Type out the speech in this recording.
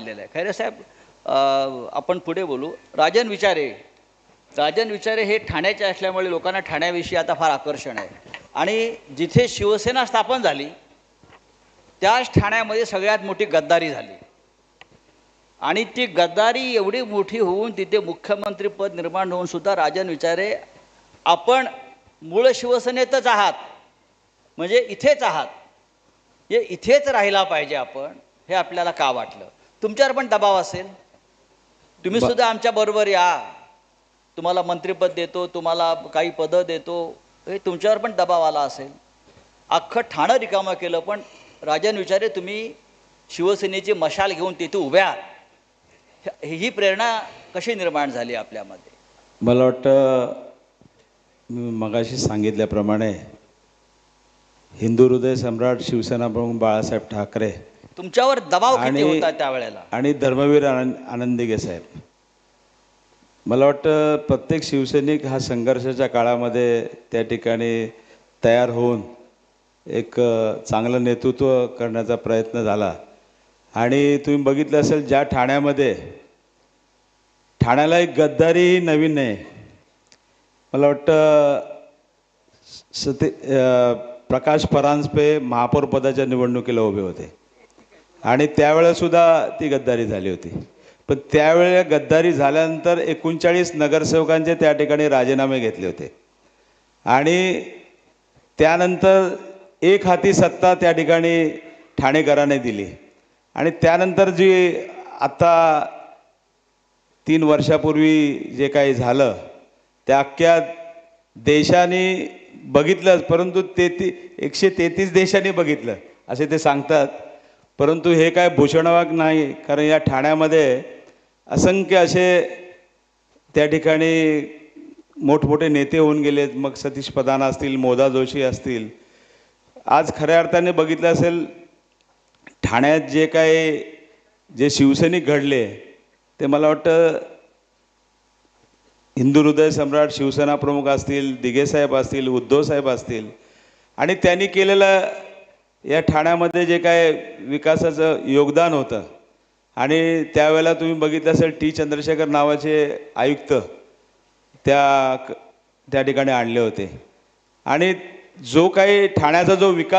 झालेला आहे. खैरे साहेब, आपण पुढे बोलू. राजन विचारे हे ठाण्याचे असल्यामुळे लोकांना ठाण्याविषयी आता फार आकर्षण आहे. आणि जिथे शिवसेना स्थापन झाली त्याच ठाण्यामध्ये सगळ्यात मोठी गद्दारी झाली. आणि ती गद्दारी एवढी मोठी होऊन तिथे मुख्यमंत्रीपद निर्माण होऊन सुद्धा राजन विचारे आपण मूळ शिवसेनेतच आहात, म्हणजे इथेच आहात, हे इथेच राहिला पाहिजे आपण, हे आपल्याला का वाटलं? तुमच्यावर पण दबाव असेल, तुम्ही सुद्धा आमच्या बरोबर या, तुम्हाला मंत्रिपद देतो, तुम्हाला काही पदं देतो, हे तुमच्यावर पण दबाव आला असेल. अख्खं ठाणं रिकामं केलं, पण राजन विचारे तुम्ही शिवसेनेची मशाल घेऊन तिथे उभ्या आहात. ही प्रेरणा कशी निर्माण झाली आपल्यामध्ये? मला वाटतं मी मगाशी सांगितल्याप्रमाणे हिंदू हृदय सम्राट शिवसेना प्रमुख बाळासाहेब ठाकरे तुमच्यावर दबाव किती होता त्यावेळेला, आणि धर्मवीर आनंदीगे साहेब, मला वाटतं प्रत्येक शिवसैनिक हा संघर्षाच्या काळामध्ये त्या ठिकाणी तयार होऊन एक चांगलं नेतृत्व करण्याचा प्रयत्न झाला. आणि तुम्ही बघितलं असेल ज्या ठाण्याला एक गद्दारी नवीन नाही. मला वाटतं प्रकाश परांजपे महापौर पदाच्या निवडणुकीला उभे होते आणि त्यावेळेसुद्धा ती गद्दारी झाली होती. पण त्यावेळेला गद्दारी झाल्यानंतर 39 नगरसेवकांचे त्या ठिकाणी राजीनामे घेतले होते आणि त्यानंतर एक हाती सत्ता त्या ठिकाणी ठाणेकरांनी दिली. आणि त्यानंतर जी आता 3 वर्षापूर्वी जे काही झालं त्या अख्ख्या देशाने बघितलंच, परंतु 133 देशांनी बघितलं असे ते सांगतात. परंतु हे काय भूषणवाक नाही, कारण या ठाण्यामध्ये असंख्य असे त्या ठिकाणी मोठमोठे नेते होऊन गेलेत. मग सतीश प्रधान असतील, मोदा जोशी असतील. आज खऱ्या अर्थाने बघितलं असेल ठाण्यात जे शिवसैनिक घडले ते मला वाटतं हिंदू हृदय सम्राट शिवसेना प्रमुख असतील, दिघेसाहेब असतील, उद्धवसाहेब असतील, आणि त्यांनी केलेलं या ठाण्यामध्ये जे काय विकासाचं योगदान होतं. आणि त्यावेळेला तुम्ही बघितलं असेल टी चंद्रशेखर नावाचे आयुक्त त्या ठिकाणी आणले होते. आणि जो काही ठाण्याचा जो विकास